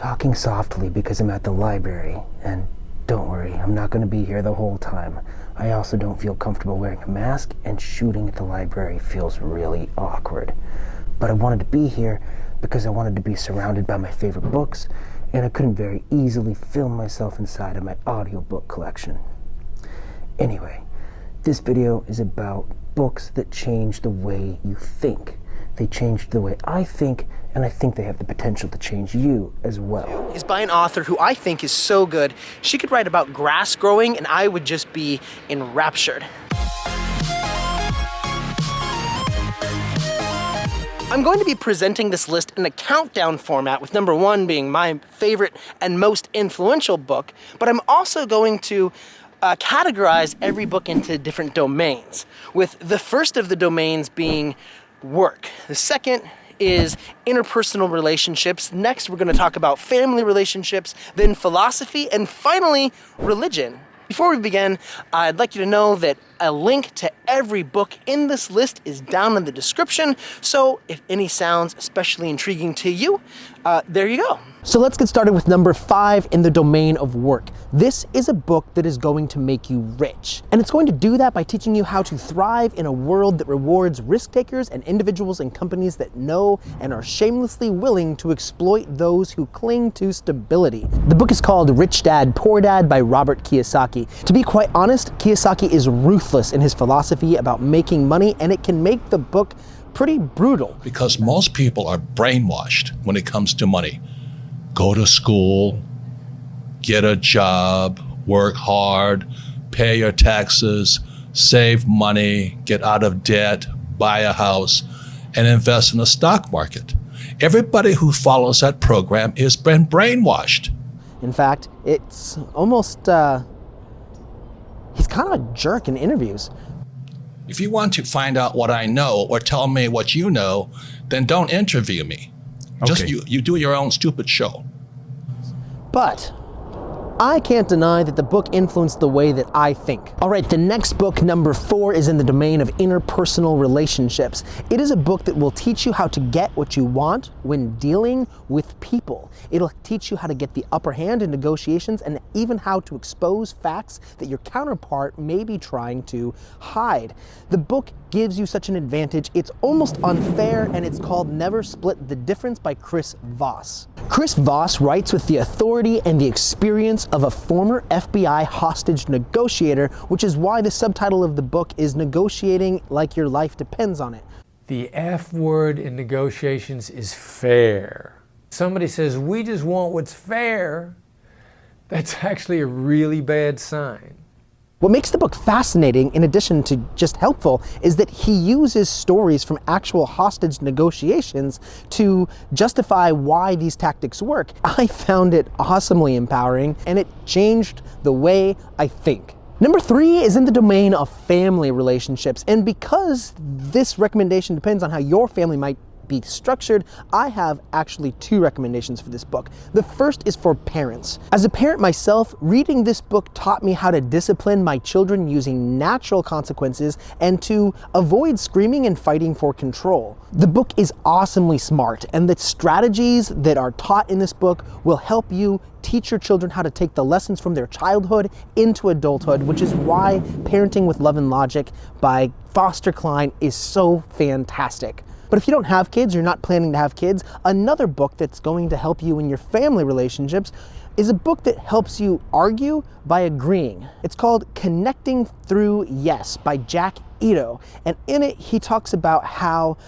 talking softly because I'm at the library, and don't worry, I'm not going to be here the whole time. I also don't feel comfortable wearing a mask, and shooting at the library feels really awkward. But I wanted to be here because I wanted to be surrounded by my favorite books, and I couldn't very easily film myself inside of my audiobook collection. Anyway, this video is about books that change the way you think. They changed the way I think, and I think they have the potential to change you as well. Is by an author who I think is so good, she could write about grass growing and I would just be enraptured. I'm going to be presenting this list in a countdown format, with number 1 being my favorite and most influential book, but I'm also going to categorize every book into different domains, with the first of the domains being work. The second is interpersonal relationships. Next, we're going to talk about family relationships, then philosophy, and finally, religion. Before we begin, I'd like you to know that a link to every book in this list is down in the description, so if any sounds especially intriguing to you, there you go. So let's get started with number 5 in the domain of work. This is a book that is going to make you rich. And it's going to do that by teaching you how to thrive in a world that rewards risk takers and individuals and companies that know and are shamelessly willing to exploit those who cling to stability. The book is called Rich Dad, Poor Dad by Robert Kiyosaki. To be quite honest, Kiyosaki is ruthless in his philosophy about making money, and it can make the book pretty brutal. Because most people are brainwashed when it comes to money. Go to school, get a job, work hard, pay your taxes, save money, get out of debt, buy a house, and invest in the stock market. Everybody who follows that program has been brainwashed. In fact, it's almost, he's kind of a jerk in interviews. If you want to find out what I know or tell me what you know, then don't interview me. Just you do your own stupid show. But I can't deny that the book influenced the way that I think. All right, the next book, number 4, is in the domain of interpersonal relationships. It is a book that will teach you how to get what you want when dealing with people. It'll teach you how to get the upper hand in negotiations, and even how to expose facts that your counterpart may be trying to hide. The book gives you such an advantage, it's almost unfair, and it's called Never Split the Difference by Chris Voss. Chris Voss writes with the authority and the experience of a former FBI hostage negotiator, which is why the subtitle of the book is Negotiating Like Your Life Depends on It. The F word in negotiations is fair. Somebody says, we just want what's fair. That's actually a really bad sign. What makes the book fascinating, in addition to just helpful, is that he uses stories from actual hostage negotiations to justify why these tactics work. I found it awesomely empowering, and it changed the way I think. Number 3 is in the domain of family relationships, and because this recommendation depends on how your family might be structured, I have actually 2 recommendations for this book. The first is for parents. As a parent myself, reading this book taught me how to discipline my children using natural consequences and to avoid screaming and fighting for control. The book is awesomely smart, and the strategies that are taught in this book will help you teach your children how to take the lessons from their childhood into adulthood, which is why Parenting with Love and Logic by Foster Cline is so fantastic. But if you don't have kids, you're not planning to have kids, another book that's going to help you in your family relationships is a book that helps you argue by agreeing. It's called Connecting Through Yes by Jack Ito. And in it, he talks about how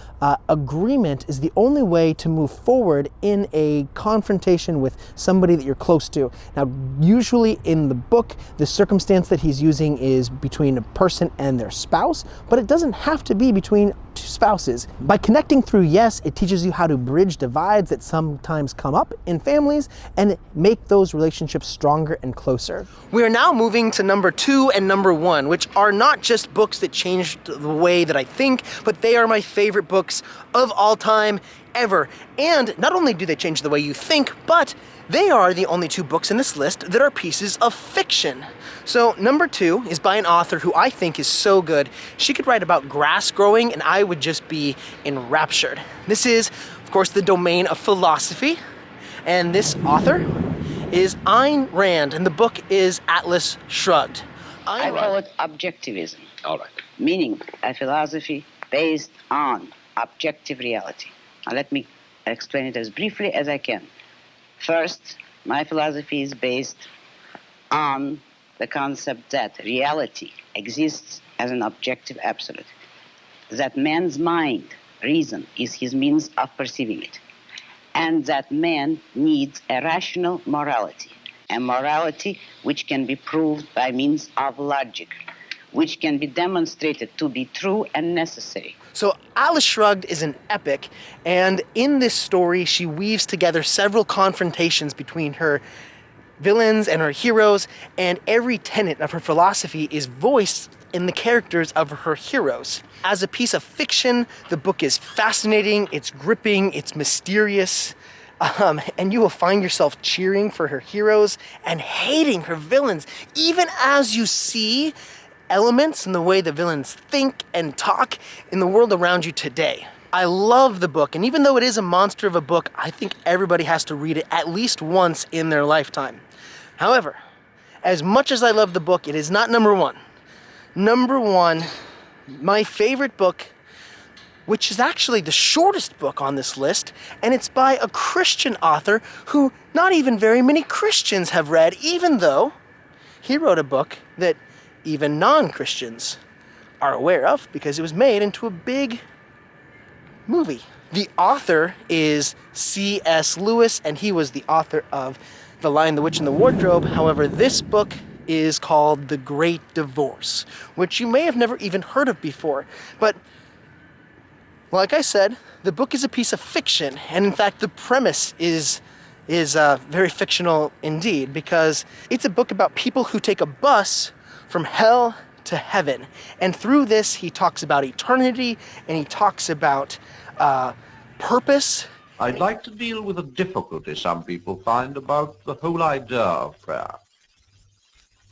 agreement is the only way to move forward in a confrontation with somebody that you're close to. Now, usually in the book, the circumstance that he's using is between a person and their spouse, but it doesn't have to be between 2 spouses. By connecting through yes, it teaches you how to bridge divides that sometimes come up in families and make those relationships stronger and closer. We are now moving to number 2 and number 1, which are not just books that changed the way that I think, but they are my favorite books of all time, ever. And not only do they change the way you think, but they are the only 2 books in this list that are pieces of fiction. So number 2 is by an author who I think is so good, she could write about grass growing and I would just be enraptured. This is, of course, the domain of philosophy. And this author is Ayn Rand, and the book is Atlas Shrugged. I call it objectivism. All right. Meaning a philosophy based on objective reality. Now let me explain it as briefly as I can. First, my philosophy is based on the concept that reality exists as an objective absolute, that man's mind, reason, is his means of perceiving it, and that man needs a rational morality, a morality which can be proved by means of logic, which can be demonstrated to be true and necessary. So Atlas Shrugged is an epic, and in this story she weaves together several confrontations between her villains and her heroes, and every tenet of her philosophy is voiced in the characters of her heroes. As a piece of fiction, the book is fascinating, it's gripping, it's mysterious, and you will find yourself cheering for her heroes and hating her villains, even as you see elements in the way the villains think and talk in the world around you today. I love the book, and even though it is a monster of a book, I think everybody has to read it at least once in their lifetime. However, as much as I love the book, it is not number one. Number one, my favorite book, which is actually the shortest book on this list, and it's by a Christian author who not even very many Christians have read, even though he wrote a book that even non-Christians are aware of because it was made into a big movie. The author is C.S. Lewis, and he was the author of The Lion, the Witch, and the Wardrobe. However, this book is called The Great Divorce, which you may have never even heard of before. But like I said, the book is a piece of fiction, and in fact, the premise is very fictional indeed, because it's a book about people who take a bus from hell to heaven. And through this, he talks about eternity, and he talks about purpose. I'd like to deal with a difficulty some people find about the whole idea of prayer.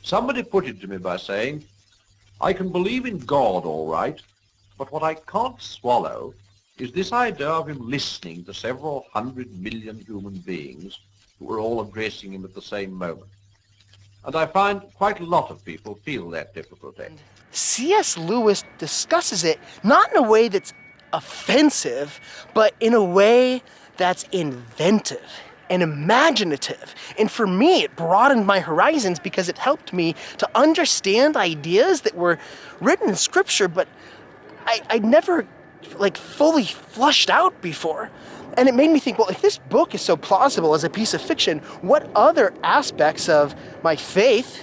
Somebody put it to me by saying, I can believe in God all right, but what I can't swallow is this idea of him listening to several 100 million human beings who are all addressing him at the same moment. And I find quite a lot of people feel that difficulty. C.S. Lewis discusses it not in a way that's offensive, but in a way that's inventive and imaginative. And for me, it broadened my horizons because it helped me to understand ideas that were written in scripture, but I'd never fully flushed out before. And it made me think, well, if this book is so plausible as a piece of fiction, what other aspects of my faith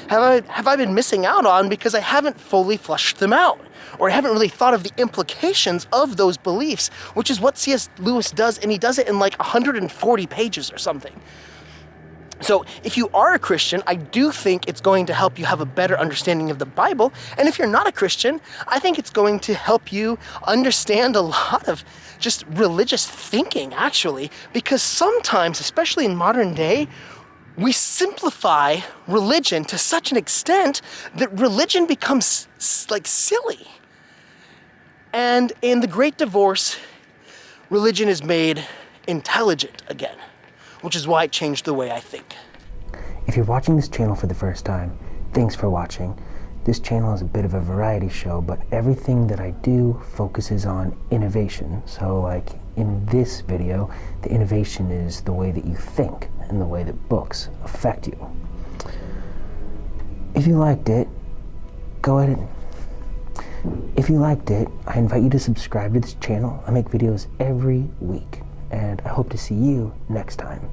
have I been missing out on because I haven't fully flushed them out? Or I haven't really thought of the implications of those beliefs, which is what C.S. Lewis does, and he does it in 140 pages or something. So if you are a Christian, I do think it's going to help you have a better understanding of the Bible. And if you're not a Christian, I think it's going to help you understand a lot of just religious thinking, actually, because sometimes, especially in modern day, we simplify religion to such an extent that religion becomes silly. And in The Great Divorce, religion is made intelligent again, which is why it changed the way I think. If you're watching this channel for the first time, thanks for watching. This channel is a bit of a variety show, but everything that I do focuses on innovation. So in this video, the innovation is the way that you think and the way that books affect you. If you liked it, go ahead and... If you liked it, I invite you to subscribe to this channel. I make videos every week, and I hope to see you next time.